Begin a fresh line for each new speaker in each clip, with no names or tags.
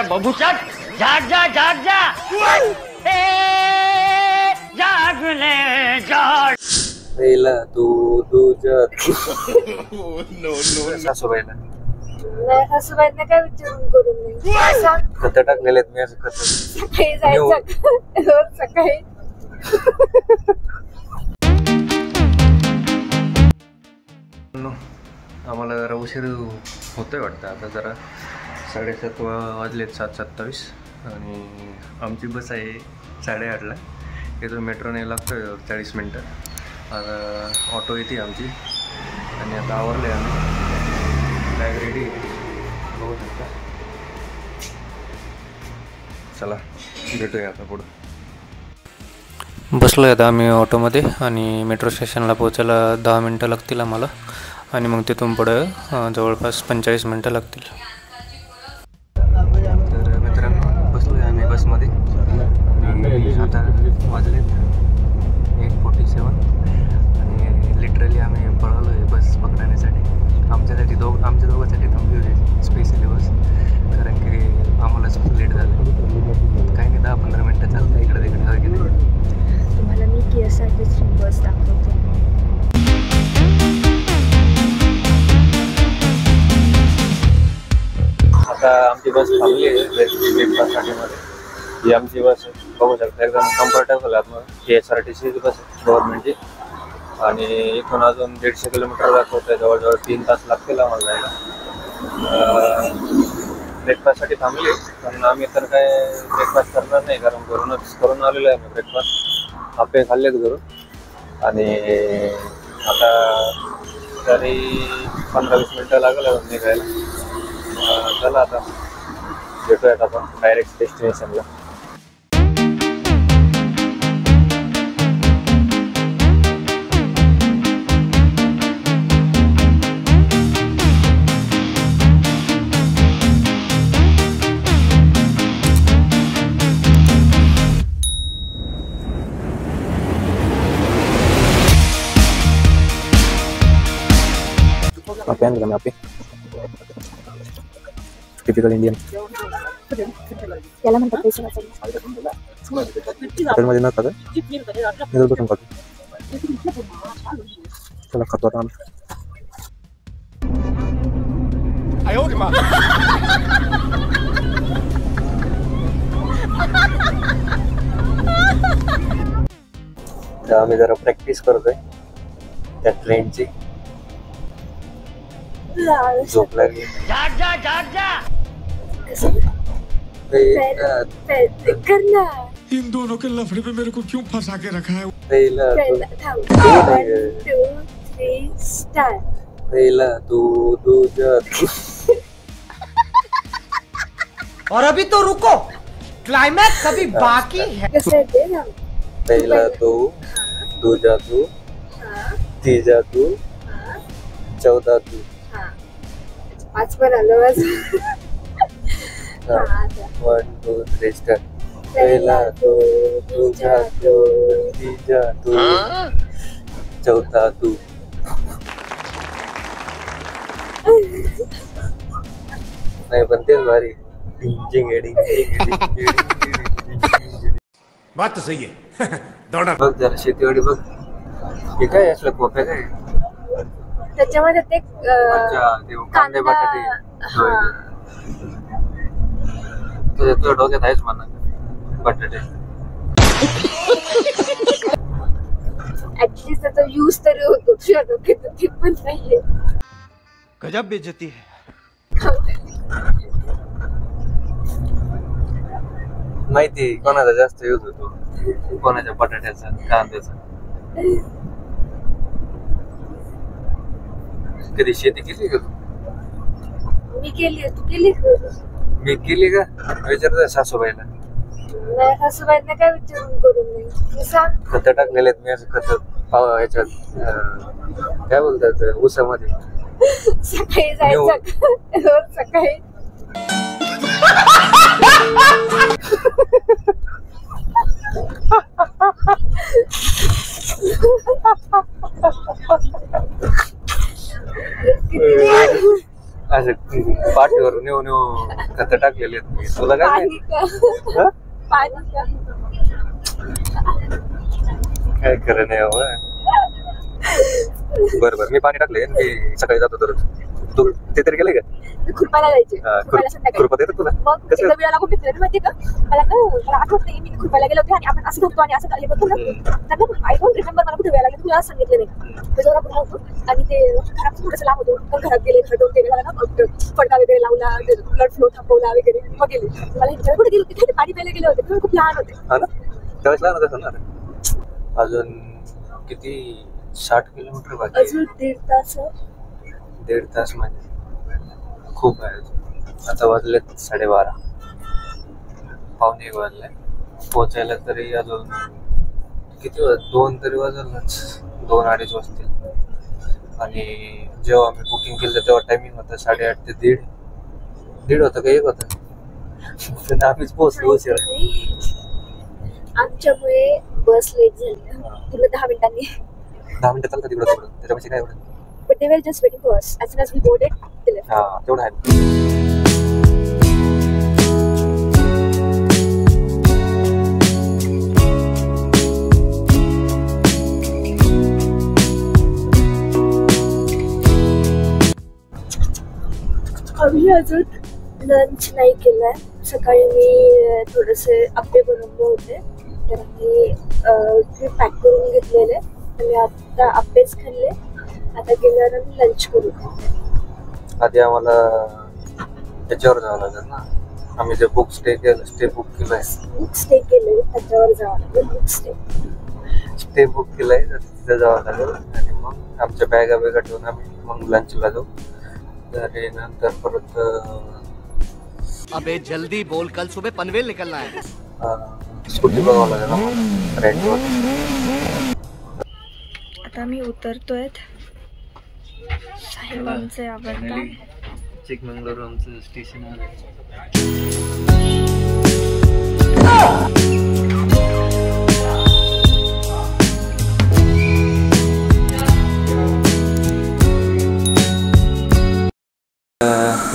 बबूचक जाग जा जाग जा जाग ले जाग
पहिला तू तुझ्या सासूबाईला
नाही सासूबाईंना काय विचारून करून नाही
खत टाकलेले मी असं खत
सकाळी जायचं रोज सकाळी
आम्हाला जरा उशीर होतोय वाटतं आता जरा 7:30 वाजलेत 7:27 आणि आमची बस आहे 8:30ला इथून मेट्रोने लागतोय 40 मिनटं आता ऑटो येते आमची आणि आता आवरले आम्ही बॅग रेडी बघू शकता चला भेटूया आता पुढं बसलो आहे आता आम्ही ऑटोमध्ये आणि मेट्रो स्टेशनला पोहोचायला 10 मिनटं लागतील आम्हाला आणि मग तिथून पुढं जवळपास 45 मिनटं लागतील तर मित्रांनो बसलो आहे आम्ही बसमध्ये आता वाजलेत 8:47 आणि लिटरली आम्ही पळालो आहे बस पकडण्यासाठी आमच्या दोघांसाठी थांबली होती स्पेशली बस कारण की आम्हाला खूप लेट झालं काही नाही 10-15 मिनटं चालतं इकडे तिकडे वगैरे
तुम्हाला मी KSRTC बस दाखवते
आता आमची बस थांबली आहे ब्रेकफास्टसाठी मध्ये ही आमची बस बघू शकता एकदम कम्फर्टेबल आहे KSRTC बस गव्हर्नमेंटची आणि इथून अजून 150 किलोमीटर दाखवते जवळजवळ 3 तास लागतील आम्हाला जायला ब्रेकफास्टसाठी थांबली पण आम्ही तर काय ब्रेकफास्ट करणार नाही कारण घरूनच करून आलेलो आहे आम्ही ब्रेकफास्ट आपे खाल्लेत घरून आणि आता तरी 15-20 मिनटं लागेल निघायला चला आता भेटूयात आपण direct डेस्टिनेशनला apa yang api typical Indian
याला म्हणतात पैसे
हॉटेलमध्ये न खाता इधर बसून खातो चला खातो आता आम्ही तर आम्ही जरा प्रॅक्टिस करतोय त्या ट्रेनची झोप लागली
जाग जा जाग जा
करना
इन दोनों के लफड़े पे मेरे को क्यों फंसा के रखा है
पहिला
1 2 3 स्टार्ट
पहिला तू तुझ्या
और अभी तो रुको क्लाइमैक्स अभी बाकी है
कसं आहे ते ना
पहिला तू तुझ्या तू तिजा तू चौथा तू
5 पण आलं बस
1 2 3 स्टार्ट पहिला तू तुझ्या तू तिजा तू चौथा तू नाही पण तेच भारी
बात तो सही है दौड़ा
बघ जरा शेतीवाडी बघ हे काय असलं कोप्या काय
त्याच्यामध्ये ते
कांदे बटाटे तुझ्या डोक्यात आहेच म्हणा बटाटे
ऍटलीस्ट त्याचा यूज तरी होतो तुझ्या डोक्यात ते पण नाहीये
गजब बेइज्जती है
माहिती कोणाचा जास्त यूज होतो कोणाच्या बटाट्याचा कांद्याचा कधी शेती केली का तू
मी केली तू केली
मी केली का विचारत सासूबाईला
नाही सासूबाईंना काय विचारून करून नाही मी सांग
खत टाकलेले आहेत मी असं खत ह्याच्यात काय बोलतात ऊसामध्ये
सकाळी जायचं रोज सकाळी असं पाठीवर नेऊ
खत टाकलेली आहेत मी. तुला काय
पाणी
माहिती?
का?
हा?
पाणी का?
काय खरं नाही बाबा. बरं मी पाणी टाकले. मी सकाळी जातो दररोज. तू ते तरी गेले का?
मी खुरपायला जायचे.
हा,
खुरपायला संध्याकाळी.
खुरपा देतात तुला?
मग
कसं?
एकदा वेळा कुठे फिरत माहिती का? मला आठवत नाही. मी खुरपायला गेले होते आणि आपण असं करतो आणि असं हे करतो ना. आय डोंट रिमेंबर मला कुठे वेळ लागला. तुला सांगितलं नाही. मी जोरा पुन्हा होतो आणि ते घरात थोडंसं लांब होतो. पण घरात गेले घर दोन गेले ना फडका वगैरे लावला, ब्लड फ्लो थांबवला वगैरे मग गेले. मला हिच्यावर कुठे गेले होते? पाणी प्यायला गेले होते. तुम्ही खूप लहान होते.
हा ना, त्यावेळेस लहान होतं ना. अजून किती 60 किलोमीटर बाकी.
अजून 1.5 तास.
1.5 तास म्हणजे खूप आहे. आता वाजलेत 12:30, पावणे 1 वाजले. पोचायला तरी अजून किती 2 तरी वाजलच. 2-2:30 वाजतील. आणि जेव्हा आम्ही बुकिंग केलं तेव्हा टायमिंग होता 8:30 ते 1:30 होतं का 1 होतं. आम्हीच पोहोचलो उशिरा.
आमच्यामुळे बस लेट झाली. पूर्ण 10 मिनिटांनी.
10 मिनिटं चालतं तिकडं तिकडं. त्याच्यापेक्षा काय एवढं.
But they were just waiting for us. As soon as we boarded, they left.
हा तेवढं आहे.
आम्ही अजून लंच नाही केलाय. सकाळी मी थोडेसे आप्पे बनवले होते तर आम्ही पॅक करून घेतलेले आणि आता आप्पेच खाल्ले. आता गेल्यावर आम्ही लंच करू.
आधी आम्हाला त्याच्यावर जावं लागेल ना. आम्ही जे स्टे बुक केलंय
स्टे केले त्याच्यावर जावं लागेल.
स्टे बुक केलंय तर तिथे जावं लागेल. आणि मग आमच्या बॅगा ठेवून आम्ही मग लंचला जाऊ. तर नंतर परत
अबे जल्दी बोल, कल सुबह पनवेल निकलना है.
स्कूटी बघावं लागेल आम्हाला रेंटवर.
आता मी उतरतोय. साहेबांचे आवडतं.
चिकमंगळूर आमचं स्टेशन आलं.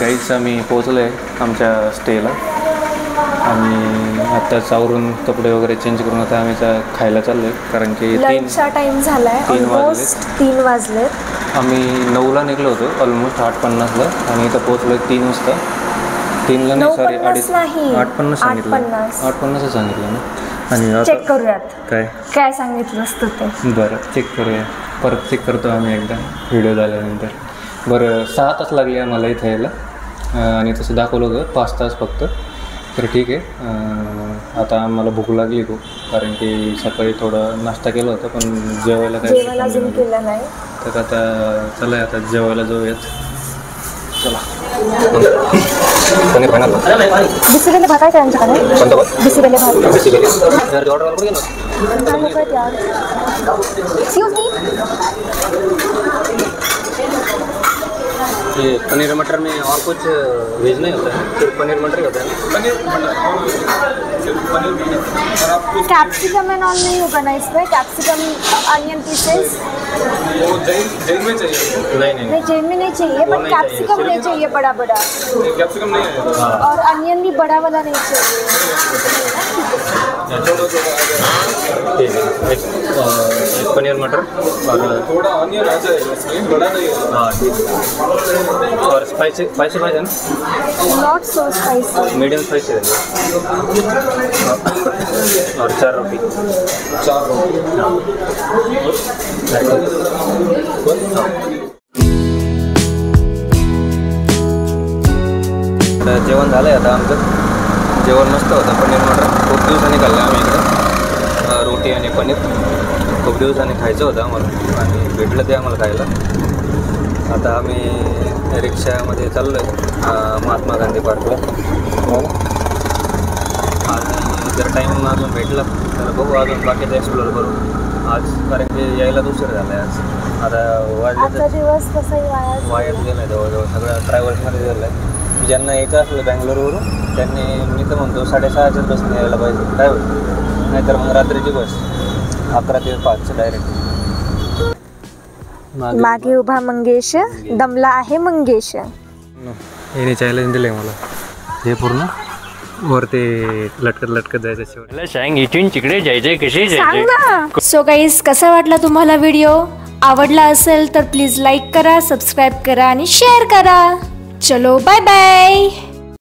गाईच आम्ही पोहोचलो आहे आमच्या स्टेला. आणि आत्ताच आवरून कपडे वगैरे चेंज करून आता आम्ही खायला चाललो आहे. कारण की
लंचचा टाइम झालाय. 3 वाजले.
आम्ही 9ला निघलो होतो ऑलमोस्ट 8:50ला आणि इथं पोहोचलो 3 वाजता. 3ला नाही सॉरी 8:50 सांगितलं. 8:50 सांगितलं ना. आणि
चेक करूयात
काय
सांगितलं असतं ते.
बरं चेक करूया. परत चेक करतो आम्ही एकदा व्हिडिओ झाल्यानंतर. बरं 6 तास लागले आम्हाला इथं यायला. आणि तसं दाखवलं होतं 5 तास फक्त. तर ठीक आहे. आता आम्हाला भूक लागली खूप. कारण की सकाळी थोडं नाश्ता केला होता पण जेवायला
अजून केलं नाही.
तर आता चला आता जेवायला जाऊयात. चला.
बिसीबेले भात आहे त्यांच्याकडे. बिसीबेले भात. Excuse me.
ये पनीर मटर में और कुछ वेज नहीं होता है? सिर्फ पनीर मटर ही होता है ना?
कैप्सिकम एंड ऑल नहीं होगा ना इसमें? कैप्सिकम अनियन पीसेस
वो जैन में चाहिए? नहीं
जैन में नहीं चाहिए बट कैप्सिकम नहीं चाहिए बड़ा.
कैप्सिकम नहीं है.
और अनियन भी बड़ा वाला नहीं चाहिए.
ठीक है. एक पनीर मटर और थोड़ा अनियन आ जाएगा इसमें, बड़ा नहीं है. हाँ ठीक है. और स्पाइसी पाहिजे ना?
Not so spicy.
Medium spicy और 4 रोटी. जेवण झालं आहे आता आमचं. जेवण मस्त होतं. पनीर मटर खूप दिवसांनी खाल्लं आम्ही इकडं. रोटी आणि पनीर खूप दिवसांनी खायचं होतं आम्हाला आणि भेटलं ते आम्हाला खायला. आता आम्ही रिक्षामध्ये चाललो आहे महात्मा गांधी पार्कला. आणि जर टाईम अजून भेटला तर बघू अजून बाकीचं एक्सप्लोअर करू आज. कारण की यायला उशीर झाला आहे आज. आता
दिवस कसं
वायात गेलं आहे जवळजवळ सगळं ट्रॅव्हल्समध्ये झालं आहे. ज्यांना यायचं असलं बँगलोरवरून त्यांनी मी तर म्हणतो 6:30च्याच बसने यायला पाहिजे. काय होईल नाहीतर मग रात्रीची बस 11 ते 5 डायरेक्ट.
मागे उभा मंगेश दमला आहे मंगेश.
याने चॅलेंज दिलं आहे मला. हे पूर्ण वर ते लटकत जायचं शेवट.
सांग इथून तिकडे जायचंय कसे
सांग ना. सो गाईज कसा वाटला तुम्हाला व्हिडिओ? आवडला असेल तर प्लीज लाईक करा, सबस्क्राईब करा आणि शेअर करा. चलो बाय बाय.